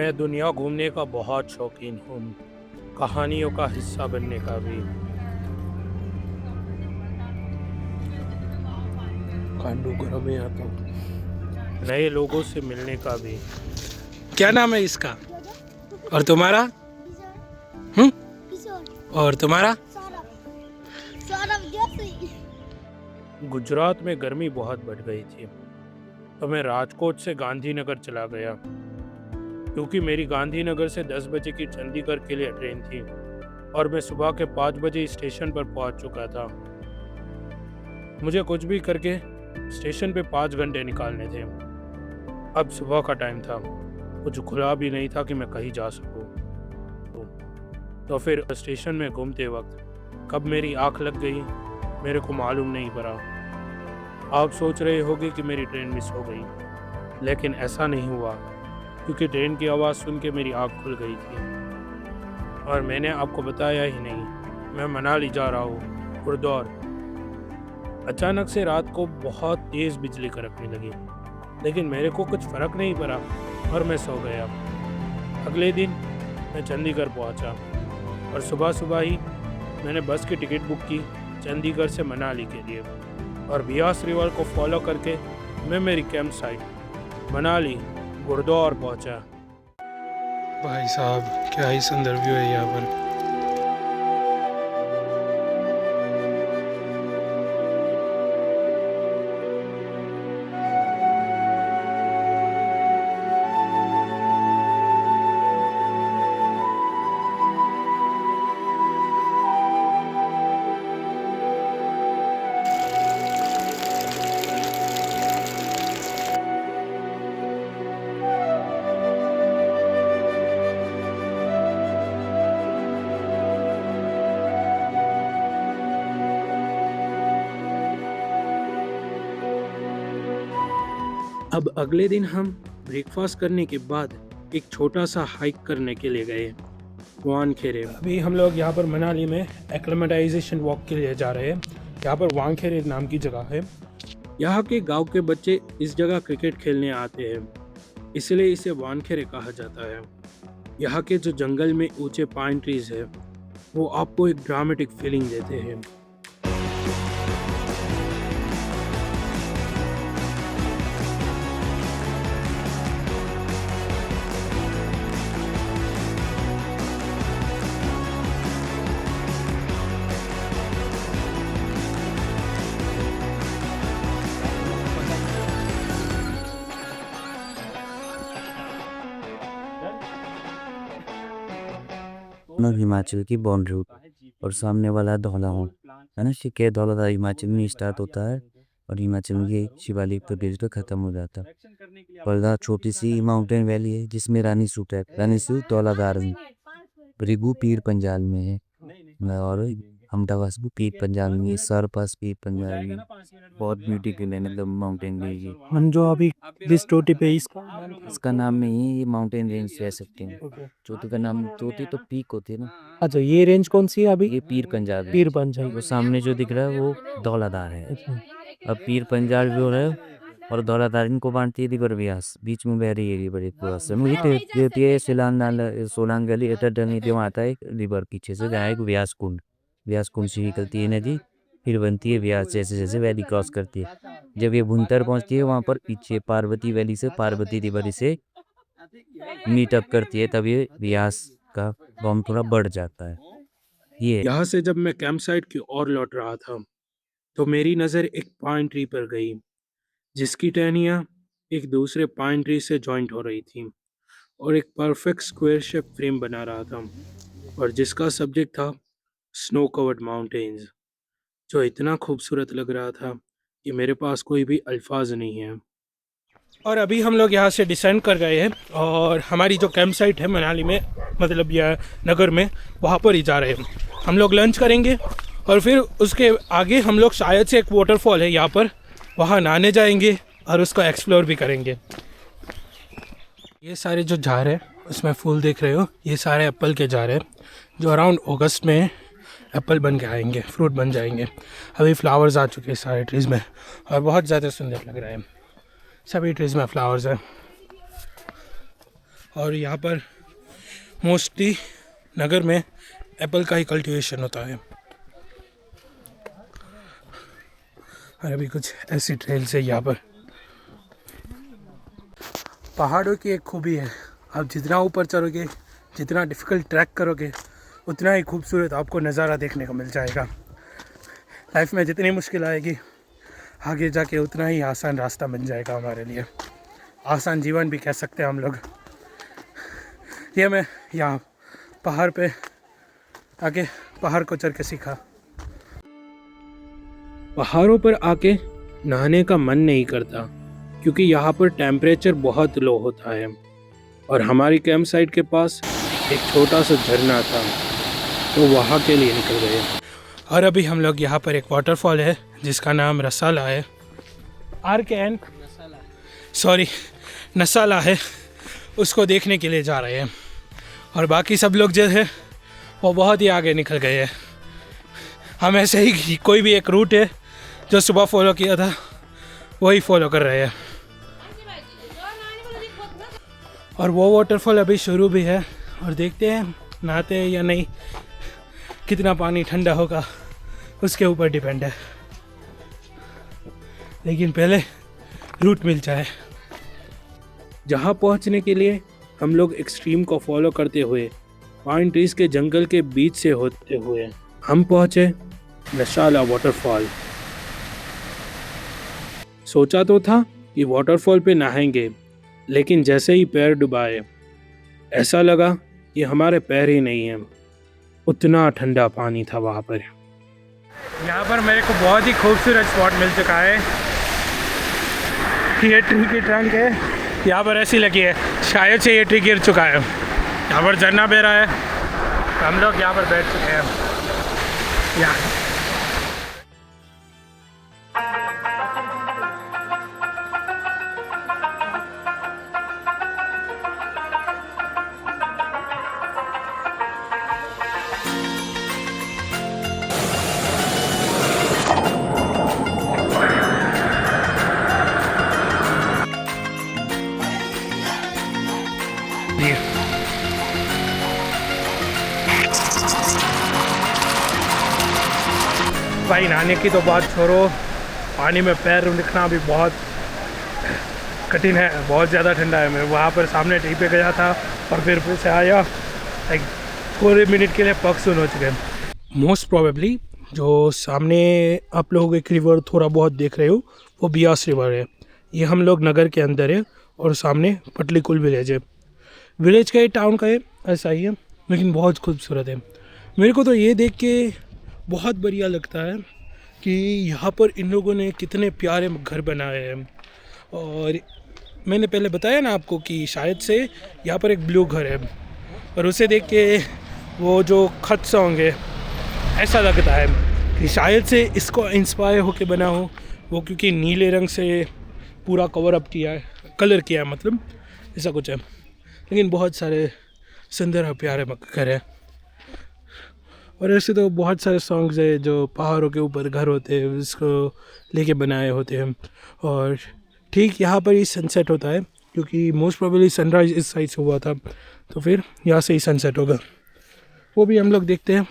मैं दुनिया घूमने का बहुत शौकीन हूँ, कहानियों का हिस्सा बनने का भी। कांडूगढ़ में आता हूँ, नए लोगों से मिलने का भी। क्या नाम है इसका? और तुम्हारा? हम्म? और तुम्हारा? गुजरात में गर्मी बहुत बढ़ गई थी, तो मैं राजकोट से गांधीनगर चला गया, क्योंकि मेरी गांधीनगर से 10 बजे की चंडीगढ़ के लिए ट्रेन थी और मैं सुबह के 5 बजे स्टेशन पर पहुंच चुका था। मुझे कुछ भी करके स्टेशन पे 5 घंटे निकालने थे। अब सुबह का टाइम था, कुछ खुला भी नहीं था कि मैं कहीं जा सकूं। तो फिर स्टेशन में घूमते वक्त कब मेरी आंख लग गई मेरे को मालूम नहीं पड़ा। आप सोच रहे होगे कि मेरी ट्रेन मिस हो गई, लेकिन ऐसा नहीं हुआ, क्योंकि ट्रेन की आवाज़ सुन के मेरी आँख खुल गई थी। और मैंने आपको बताया ही नहीं, मैं मनाली जा रहा हूँ, गुरुद्वार। अचानक से रात को बहुत तेज़ बिजली कड़कने लगी, लेकिन मेरे को कुछ फ़र्क नहीं पड़ा और मैं सो गया। अगले दिन मैं चंडीगढ़ पहुँचा और सुबह सुबह ही मैंने बस की टिकट बुक की चंडीगढ़ से मनाली के लिए, और बियास रिवर को फॉलो करके मैं मेरी कैंप साइट मनाली गुरुद्वार पहुंचा। भाई साहब, क्या ही सुंदर व्यू है यहाँ पर। अब अगले दिन हम ब्रेकफास्ट करने के बाद एक छोटा सा हाइक करने के लिए गए वानखेड़े। अभी हम लोग यहाँ पर मनाली में एक्लेमेटाइजेशन वॉक के लिए जा रहे हैं। यहाँ पर वानखेड़े नाम की जगह है। यहाँ के गांव के बच्चे इस जगह क्रिकेट खेलने आते हैं, इसलिए इसे वानखेड़े कहा जाता है। यहाँ के जो जंगल में ऊंचे पाइन ट्रीज है, वो आपको एक ड्रामेटिक फीलिंग देते हैं। हिमाचल की बाउंड्री और सामने वाला धौलाहुन है ना। शिके धौला हिमाचल में स्टार्ट होता है और हिमाचल में ये शिवालिक प्रदेश पे खत्म हो जाता है। पर्दा छोटी सी माउंटेन वैली है जिसमें रानी सूट है। रानी सूट धौलाधार में, भृगु पीर पंजाल में है, और हमटावासबू पीर पंजाल में, सरपास पीर पंजाल में। बहुत ब्यूटीफुल है, मतलब माउंटेन रेंज है। हम जो अभी जिस चोटी पे इसका नाम में ही ये माउंटेन रेंज कह सकते हैं। चोटी का नाम, चोटी तो पीक होती है ना। अच्छा, ये रेंज कौन सी है अभी? ये पीर पंजाल है। पीर पंजाल। वो सामने जो दिख रहा है वो धौलाधार है। अब पीर पंजाल जो है और धौलाधार इनको बांटती है रिवर व्यास, बीच में बह रही है रिवर सोलांग वैली एटर वहाँ आता है रिवर पीछे से, जहाँ एक व्यास कुंड से निकलती है नदी, फिर बनती है व्यास जैसे जैसे वैली क्रॉस करती है। जब ये भुंतर पहुंचती है वहाँ पर पीछे पार्वती वैली से, पार्वती रिवर से मीटअप करती है, तब ये व्यास का बॉम्ब थोड़ा बढ़ जाता है। ये यहाँ से जब मैं कैंप साइट की ओर लौट रहा था, तो मेरी नज़र एक पाइन ट्री पर गई, जिसकी टहनियाँ एक दूसरे पाइन ट्री से जॉइंट हो रही थी और एक परफेक्ट स्क्वायर शेप फ्रेम बना रहा था, और जिसका सब्जेक्ट था स्नो कवर्ड माउंटेन्स, जो इतना खूबसूरत लग रहा था कि मेरे पास कोई भी अल्फाज नहीं है। और अभी हम लोग यहाँ से डिसेंड कर गए हैं और हमारी जो कैंप साइट है मनाली में, मतलब यह नगर में, वहाँ पर ही जा रहे हैं। हम लोग लंच करेंगे और फिर उसके आगे हम लोग शायद से एक वाटरफॉल है यहाँ पर, वहाँ नहाने जाएंगे और उसको एक्सप्लोर भी करेंगे। ये सारे जो झाड़ है उसमें फूल देख रहे हो, ये सारे एप्पल के झाड़ है जो अराउंड अगस्त में एप्पल बन के आएंगे, फ्रूट बन जाएंगे। अभी फ्लावर्स आ चुके हैं सारे ट्रीज़ में और बहुत ज़्यादा सुंदर लग रहा है। सभी ट्रीज़ में फ्लावर्स हैं। और यहाँ पर मोस्टली नगर में एप्पल का ही कल्टीवेशन होता है। और अभी कुछ ऐसी ट्रेल्स है यहाँ पर। पहाड़ों की एक खूबी है, आप जितना ऊपर चढ़ोगे, जितना डिफ़िकल्ट ट्रैक करोगे, उतना ही खूबसूरत आपको नज़ारा देखने को मिल जाएगा। लाइफ में जितनी मुश्किल आएगी, आगे जाके उतना ही आसान रास्ता बन जाएगा हमारे लिए। आसान जीवन भी कह सकते हैं हम लोग। ये मैं यहाँ पहाड़ पे आके पहाड़ को चढ़ के सीखा। पहाड़ों पर आके नहाने का मन नहीं करता क्योंकि यहाँ पर टेम्परेचर बहुत लो होता है और हमारी कैंप साइट के पास एक छोटा सा झरना था, तो वहाँ के लिए निकल गए। और अभी हम लोग यहाँ पर एक वाटरफॉल है जिसका नाम रसाला है, नसाला है, उसको देखने के लिए जा रहे हैं। और बाकी सब लोग जो है वो बहुत ही आगे निकल गए हैं। हम ऐसे ही कोई भी एक रूट है जो सुबह फॉलो किया था वही फॉलो कर रहे हैं। और वो वाटरफॉल अभी शुरू भी है और देखते हैं नहाते हैं या नहीं, कितना पानी ठंडा होगा उसके ऊपर डिपेंड है। लेकिन पहले रूट मिल जाए। जहाँ पहुँचने के लिए हम लोग एक्सट्रीम को फॉलो करते हुए पाइन ट्रीज के जंगल के बीच से होते हुए हम पहुँचे नशाला वाटरफॉल। सोचा तो था कि वाटरफॉल पे नहाएंगे, लेकिन जैसे ही पैर डुबाए ऐसा लगा कि हमारे पैर ही नहीं हैं, उतना ठंडा पानी था वहाँ पर। यहाँ पर मेरे को बहुत ही खूबसूरत स्पॉट मिल चुका है। ये ट्री की ट्रंक है, यहाँ पर ऐसी लगी है, शायद से ये ट्री गिर चुका है। यहाँ पर झरना बह रहा है, हम लोग यहाँ पर बैठ चुके हैं। यहाँ भाई नहाने की तो बात छोड़ो, पानी में पैर रखना भी बहुत कठिन है, बहुत ज़्यादा ठंडा है। मैं वहाँ पर सामने ट्री पे गया था और फिर से आया, एक थोड़े मिनट के लिए पग सुन हो चुके हैं। मोस्ट प्रोबेबली जो सामने आप लोग एक रिवर थोड़ा बहुत देख रहे हो वो बियास रिवर है। ये हम लोग नगर के अंदर है और सामने पटलीकुल विलेज है। विलेज का ये टाउन का है, ऐसा ही है, लेकिन बहुत खूबसूरत है। मेरे को तो ये देख के बहुत बढ़िया लगता है कि यहाँ पर इन लोगों ने कितने प्यारे घर बनाए हैं। और मैंने पहले बताया ना आपको कि शायद से यहाँ पर एक ब्लू घर है, और उसे देख के वो जो खत सॉन्ग है ऐसा लगता है कि शायद से इसको इंस्पायर होके बना हो वो, क्योंकि नीले रंग से पूरा कवर अप किया है, कलर किया है, मतलब ऐसा कुछ है। लेकिन बहुत सारे सुंदर और प्यारे घर है। और ऐसे तो बहुत सारे सॉन्ग्स है जो पहाड़ों के ऊपर घर होते हैं उसको लेके बनाए होते हैं। और ठीक यहाँ पर ही सनसेट होता है, क्योंकि मोस्ट प्रोबेबली सनराइज इस साइड से हुआ था, तो फिर यहाँ से ही सनसेट होगा, वो भी हम लोग देखते हैं।